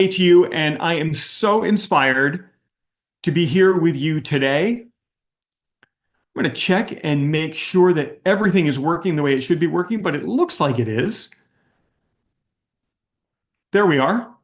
To you, and I am so inspired to be here with you today. I'm going to check and make sure that everything is working the way it should be working, but it looks like it is. There we are.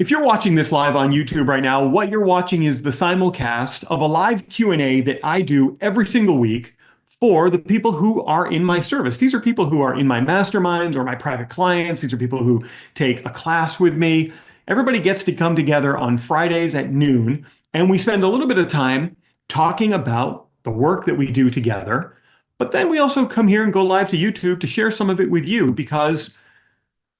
If you're watching this live on YouTube right now, what you're watching is the simulcast of a live Q&A that I do every single week for the people who are in my service. These are people who are in my masterminds or my private clients. These are people who take a class with me. Everybody gets to come together on Fridays at noon, and we spend a little bit of time talking about the work that we do together. But then we also come here and go live to YouTube to share some of it with you, because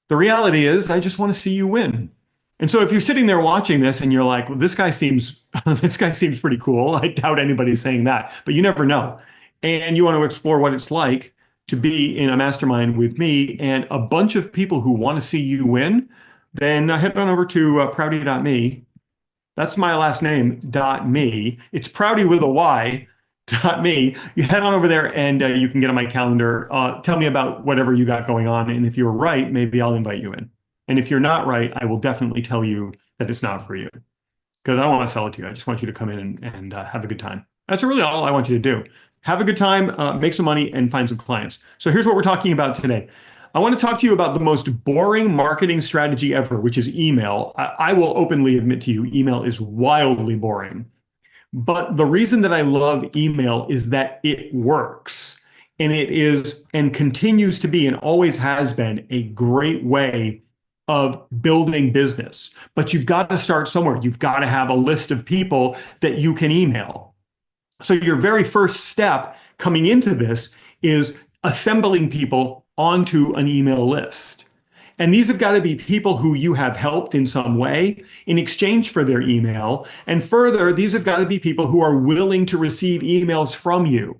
the reality is I just want to see you win. And so if you're sitting there watching this and you're like, well, this guy seems this guy seems pretty cool. I doubt anybody's saying that, but you never know. And you want to explore what it's like to be in a mastermind with me and a bunch of people who want to see you win, then head on over to prouty.me. That's my last name, .me. It's Prouty with a Y, .me. You head on over there and you can get on my calendar. Tell me about whatever you got going on. And if you're right, maybe I'll invite you in. And if you're not right, I will definitely tell you that it's not for you, because I don't want to sell it to you. I just want you to come in and have a good time. That's really all I want you to do. Have a good time, make some money, and find some clients. So here's what we're talking about today. I want to talk to you about the most boring marketing strategy ever, which is email. I will openly admit to you, email is wildly boring. But the reason that I love email is that it works. And it is and continues to be and always has been a great way of building business. But you've got to start somewhere. You've got to have a list of people that you can email. So your very first step coming into this is assembling people onto an email list. And these have got to be people who you have helped in some way in exchange for their email. And further, these have got to be people who are willing to receive emails from you.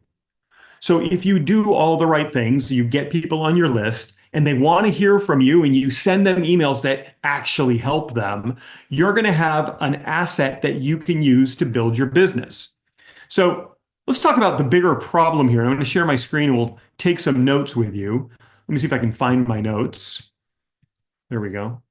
So if you do all the right things, you get people on your list and they want to hear from you and you send them emails that actually help them, you're going to have an asset that you can use to build your business. So let's talk about the bigger problem here. I'm going to share my screen and we'll take some notes with you. Let me see if I can find my notes. There we go.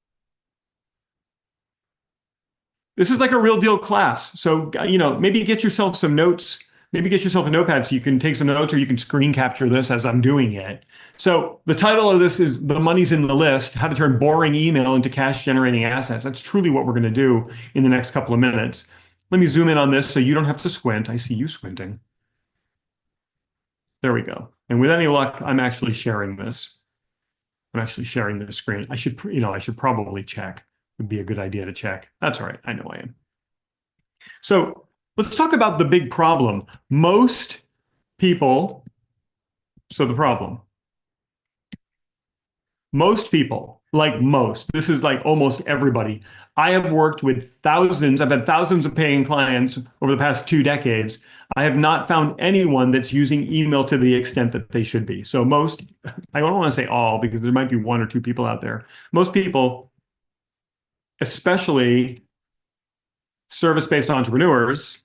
This is like a real deal class. So, maybe get yourself some notes. Maybe get yourself a notepad so you can take some notes, or you can screen capture this as I'm doing it. So the title of this is The Money's in the List, How to Turn Boring Email into Cash Generating Assets. That's truly what we're going to do in the next couple of minutes. Let me zoom in on this so you don't have to squint. I see you squinting. There we go. And with any luck, I'm actually sharing this. I'm actually sharing the screen. I should probably check. It would be a good idea to check. That's all right. I know I am. So let's talk about the big problem. Most people, so the problem. Most people, this is like almost everybody. I have worked with thousands, I've had thousands of paying clients over the past 2 decades. I have not found anyone that's using email to the extent that they should be. So most, I don't want to say all, because there might be 1 or 2 people out there. Most people, especially service-based entrepreneurs,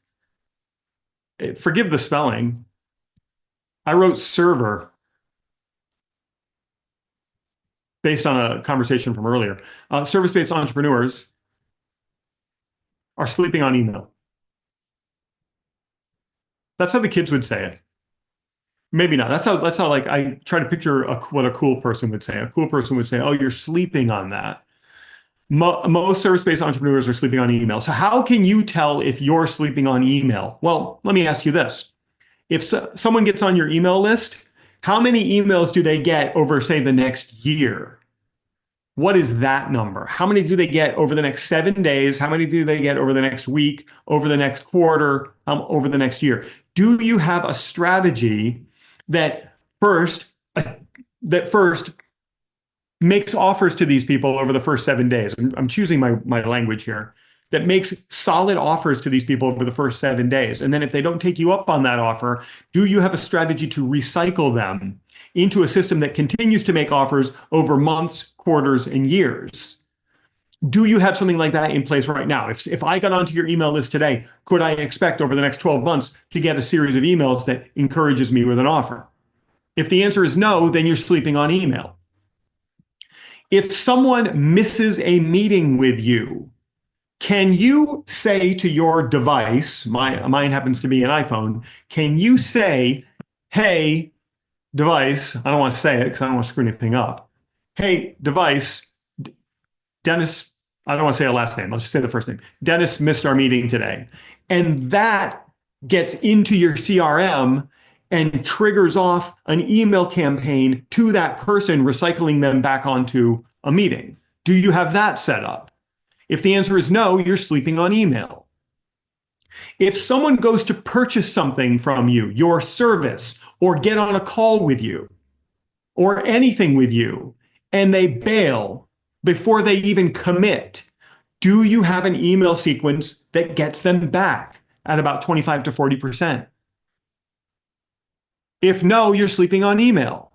forgive the spelling, I wrote server based on a conversation from earlier. Service-based entrepreneurs are sleeping on email. That's how the kids would say it. Maybe not. That's how like I try to picture what a cool person would say. A cool person would say, "Oh, you're sleeping on that." Most service-based entrepreneurs are sleeping on email. So how can you tell if you're sleeping on email? Well, let me ask you this. If someone gets on your email list, how many emails do they get over, say, the next year? What is that number? How many do they get over the next 7 days? How many do they get over the next week, over the next quarter, over the next year? Do you have a strategy that first makes offers to these people over the first 7 days? I'm choosing my language here. That makes solid offers to these people over the first 7 days. And then if they don't take you up on that offer, do you have a strategy to recycle them into a system that continues to make offers over months, quarters, and years? Do you have something like that in place right now? If I got onto your email list today, could I expect over the next 12 months to get a series of emails that encourages me with an offer? If the answer is no, then you're sleeping on email. If someone misses a meeting with you, can you say to your device, mine happens to be an iPhone, can you say, hey, device, I don't want to say it because I don't want to screw anything up. Hey, device, Dennis, I don't want to say a last name. I'll just say the first name. Dennis missed our meeting today. And that gets into your CRM and triggers off an email campaign to that person, recycling them back onto a meeting. Do you have that set up? If the answer is no, you're sleeping on email. If someone goes to purchase something from you, your service, or get on a call with you, or anything with you, and they bail before they even commit, do you have an email sequence that gets them back at about 25 to 40%? If no, you're sleeping on email.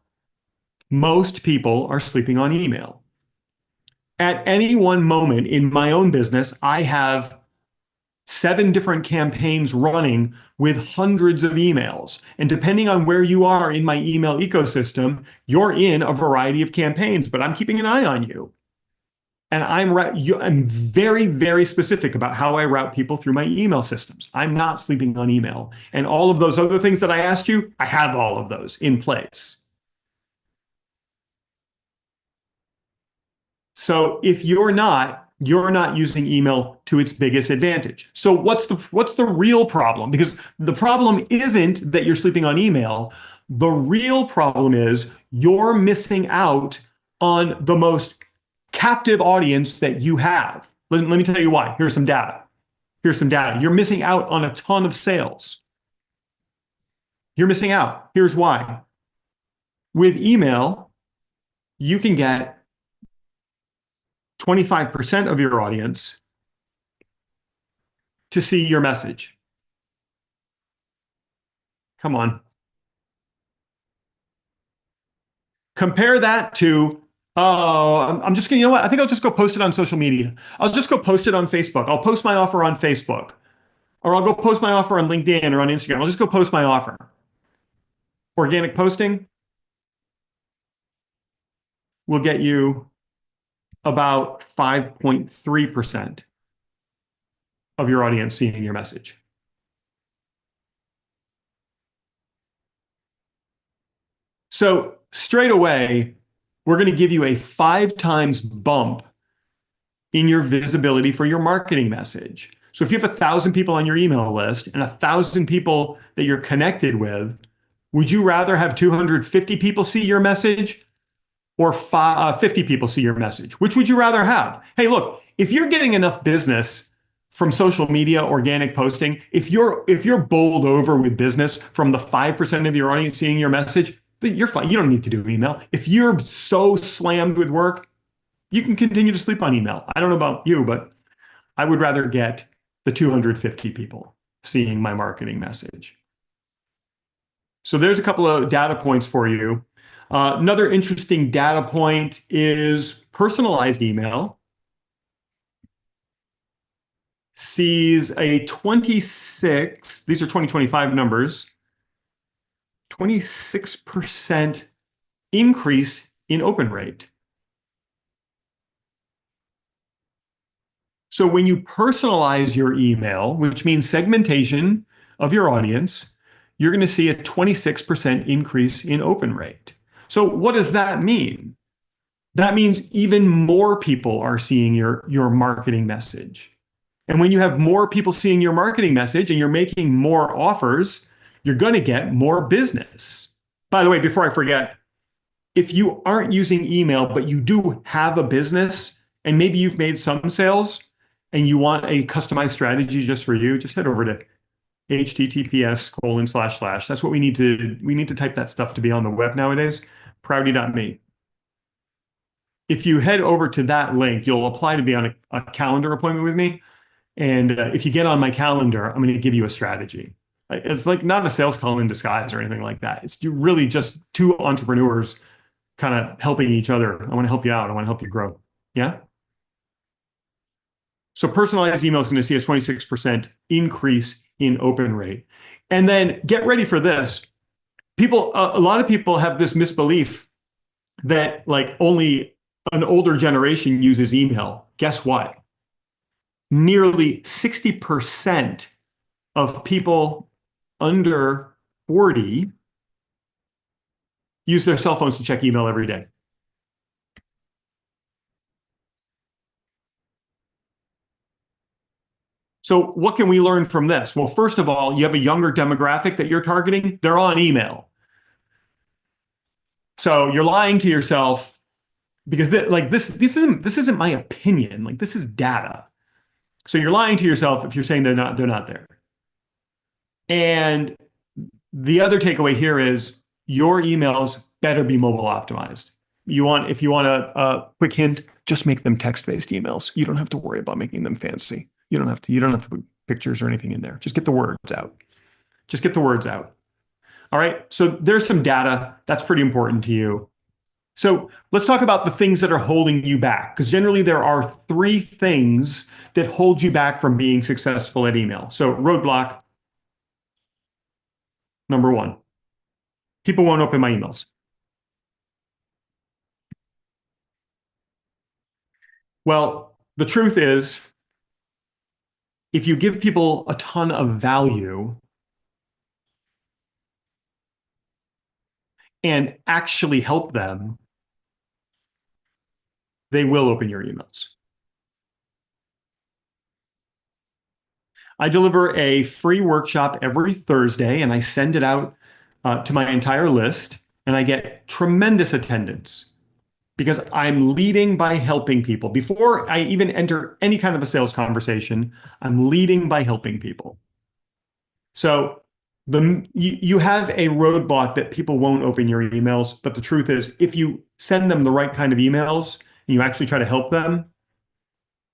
Most people are sleeping on email. At any one moment in my own business, I have 7 different campaigns running with hundreds of emails. And depending on where you are in my email ecosystem, you're in a variety of campaigns, but I'm keeping an eye on you. And I'm very, very specific about how I route people through my email systems. I'm not sleeping on email. And all of those other things that I asked you, I have all of those in place. So if you're not using email to its biggest advantage. So what's the real problem? Because the problem isn't that you're sleeping on email. The real problem is you're missing out on the most captive audience that you have. Let me tell you why. Here's some data. You're missing out on a ton of sales. You're missing out. Here's why. With email, you can get 25% of your audience to see your message. Come on. Compare that to, oh, I'm just going to, you know what? I think I'll just go post it on social media. I'll just go post it on Facebook. I'll post my offer on Facebook. Or I'll go post my offer on LinkedIn or on Instagram. I'll just go post my offer. Organic posting will get you about 5.3% of your audience seeing your message. So straight away, we're going to give you a 5 times bump in your visibility for your marketing message. So if you have 1,000 people on your email list and 1,000 people that you're connected with, would you rather have 250 people see your message or 50 people see your message? Which would you rather have? Hey, look, if you're getting enough business from social media, organic posting, if you're bowled over with business from the 5% of your audience seeing your message, then you're fine. You don't need to do email. If you're so slammed with work, you can continue to sleep on email. I don't know about you, but I would rather get the 250 people seeing my marketing message. So there's a couple of data points for you. Another interesting data point is personalized email sees a 26, these are 2025 numbers, 26% increase in open rate. So when you personalize your email, which means segmentation of your audience, you're going to see a 26% increase in open rate. So what does that mean? That means even more people are seeing your marketing message. And when you have more people seeing your marketing message and you're making more offers, you're going to get more business. By the way, before I forget, if you aren't using email, but you do have a business and maybe you've made some sales and you want a customized strategy just for you, just head over to https:// That's what we need to type that stuff to be on the web nowadays. Prouty.me. If you head over to that link, you'll apply to be on a calendar appointment with me. And if you get on my calendar, I'm going to give you a strategy. It's like not a sales call in disguise or anything like that. It's really just 2 entrepreneurs kind of helping each other. I want to help you out. I want to help you grow. Yeah. So personalized email is going to see a 26% increase in open rate. And then get ready for this. A lot of people have this misbelief that like only an older generation uses email. Guess what? Nearly 60% of people under 40 use their cell phones to check email every day. So what can we learn from this? Well, first of all, you have a younger demographic that you're targeting. They're on email. So you're lying to yourself because this isn't my opinion. Like this is data. So you're lying to yourself if you're saying they're not there. And the other takeaway here is your emails better be mobile optimized. If you want a quick hint, just make them text-based emails. You don't have to worry about making them fancy. You don't have to put pictures or anything in there. Just get the words out. Just get the words out. All right. So there's some data that's pretty important to you. So let's talk about the things that are holding you back, because generally there are three things that hold you back from being successful at email. So roadblock number one, people won't open my emails. Well, the truth is, if you give people a ton of value and actually help them, they will open your emails. I deliver a free workshop every Thursday and I send it out to my entire list, and I get tremendous attendance because I'm leading by helping people. Before I even enter any kind of a sales conversation, I'm leading by helping people. So you have a roadblock that people won't open your emails, but the truth is, if you send them the right kind of emails and you actually try to help them,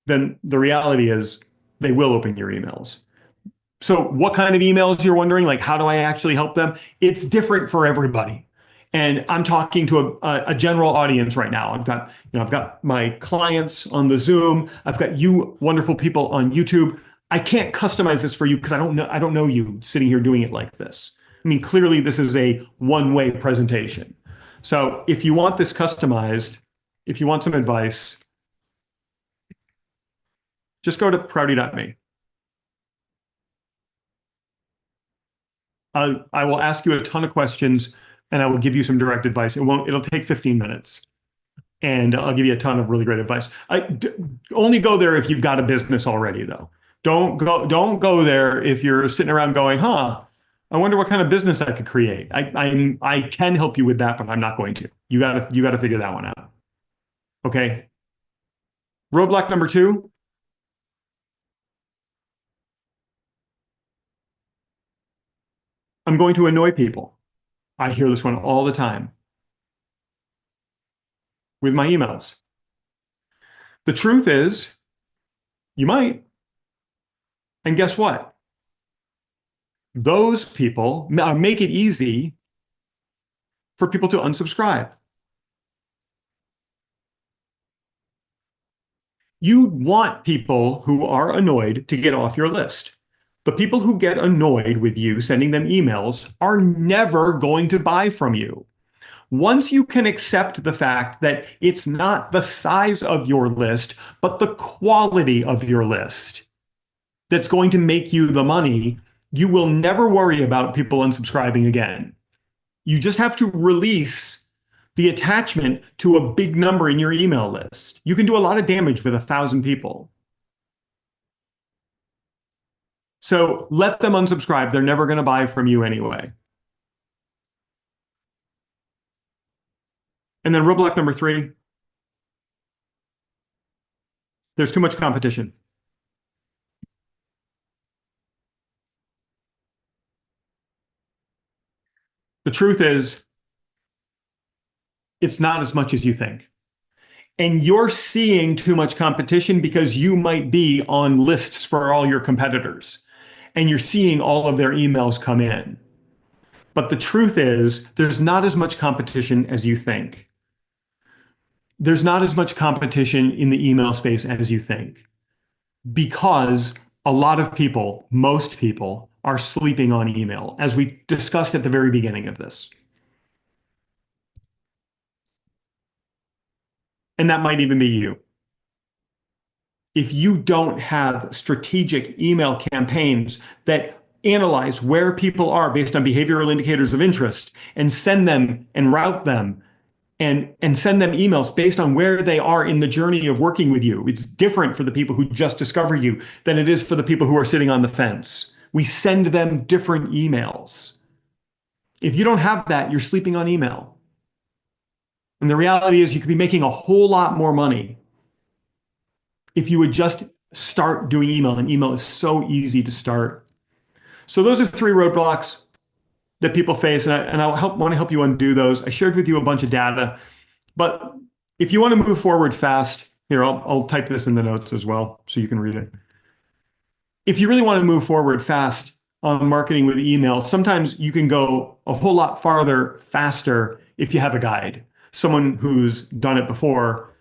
then the reality is they will open your emails. So what kind of emails, you're wondering, like how do I actually help them? It's different for everybody. And I'm talking to a general audience right now. I've got my clients on the Zoom. I've got you wonderful people on YouTube. I can't customize this for you because I don't know you sitting here doing it like this. I mean, clearly this is a one-way presentation. So if you want this customized, if you want some advice, just go to prouty.me. I will ask you a ton of questions and I will give you some direct advice. It'll take 15 minutes and I'll give you a ton of really great advice. Only go there if you've got a business already though. Don't go there if you're sitting around going, I wonder what kind of business I could create. I can help you with that, but I'm not going to. You gotta figure that one out. Okay. Roadblock number two, I'm going to annoy people. I hear this one all the time with my emails. The truth is, you might. And guess what? Those people make it easy for people to unsubscribe. You want people who are annoyed to get off your list. The people who get annoyed with you sending them emails are never going to buy from you. Once you can accept the fact that it's not the size of your list, but the quality of your list that's going to make you the money, you will never worry about people unsubscribing again. You just have to release the attachment to a big number in your email list. You can do a lot of damage with 1,000 people. So let them unsubscribe. They're never going to buy from you anyway. And then roadblock number three, there's too much competition. The truth is, it's not as much as you think. And you're seeing too much competition because you might be on lists for all your competitors and you're seeing all of their emails come in. But the truth is, there's not as much competition as you think. There's not as much competition in the email space as you think because a lot of people, most people, are sleeping on email, as we discussed at the very beginning of this. And that might even be you. If you don't have strategic email campaigns that analyze where people are based on behavioral indicators of interest and send them and route them and send them emails based on where they are in the journey of working with you. It's different for the people who just discovered you than it is for the people who are sitting on the fence. We send them different emails. If you don't have that, you're sleeping on email. And the reality is you could be making a whole lot more money if you would just start doing email. And email is so easy to start. So those are three roadblocks that people face, and I want to help you undo those. I shared with you a bunch of data, but if you want to move forward fast, here, I'll type this in the notes as well so you can read it. If you really want to move forward fast on marketing with email, sometimes you can go a whole lot farther faster if you have a guide, someone who's done it before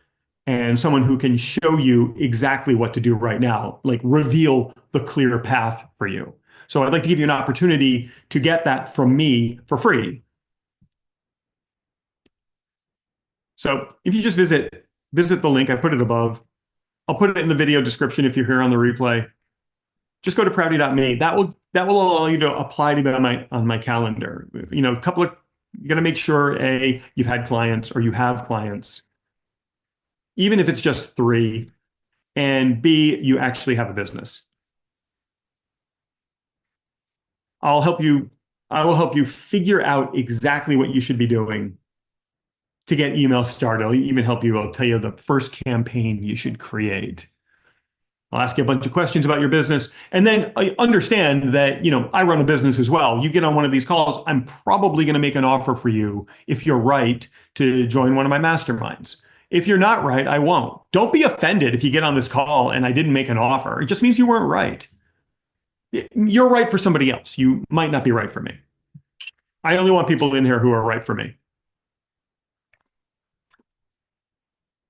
and someone who can show you exactly what to do right now, like reveal the clear path for you. So I'd like to give you an opportunity to get that from me for free. So if you just visit the link, I put it above. I'll put it in the video description if you're here on the replay. Just go to prouty.me. That will allow you to apply to be on my calendar. You know, you got to make sure you've had clients or you have clients, even if it's just 3, and B, you actually have a business. I will help you figure out exactly what you should be doing to get email started. I'll tell you the first campaign you should create. I'll ask you a bunch of questions about your business, and then I understand that, I run a business as well. You get on one of these calls, I'm probably going to make an offer for you if you're right to join one of my masterminds. If you're not right, I won't. Don't be offended if you get on this call and I didn't make an offer. It just means you weren't right. You're right for somebody else. You might not be right for me. I only want people in here who are right for me.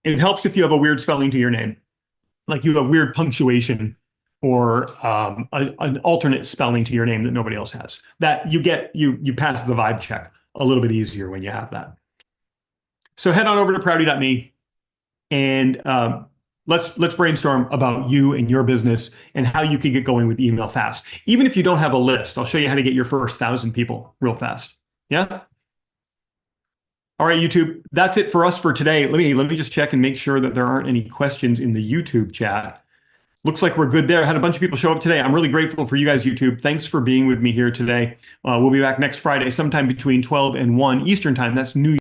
It helps if you have a weird spelling to your name, like you have weird punctuation or an alternate spelling to your name that nobody else has. That you pass the vibe check a little bit easier when you have that. So head on over to prouty.me and let's brainstorm about you and your business and how you can get going with email fast. Even if you don't have a list, I'll show you how to get your first 1,000 people real fast. Yeah? All right, YouTube, that's it for us for today. Let me just check and make sure that there aren't any questions in the YouTube chat. Looks like we're good there. I had a bunch of people show up today. I'm really grateful for you guys, YouTube. Thanks for being with me here today. We'll be back next Friday, sometime between 12 and 1 Eastern time. That's New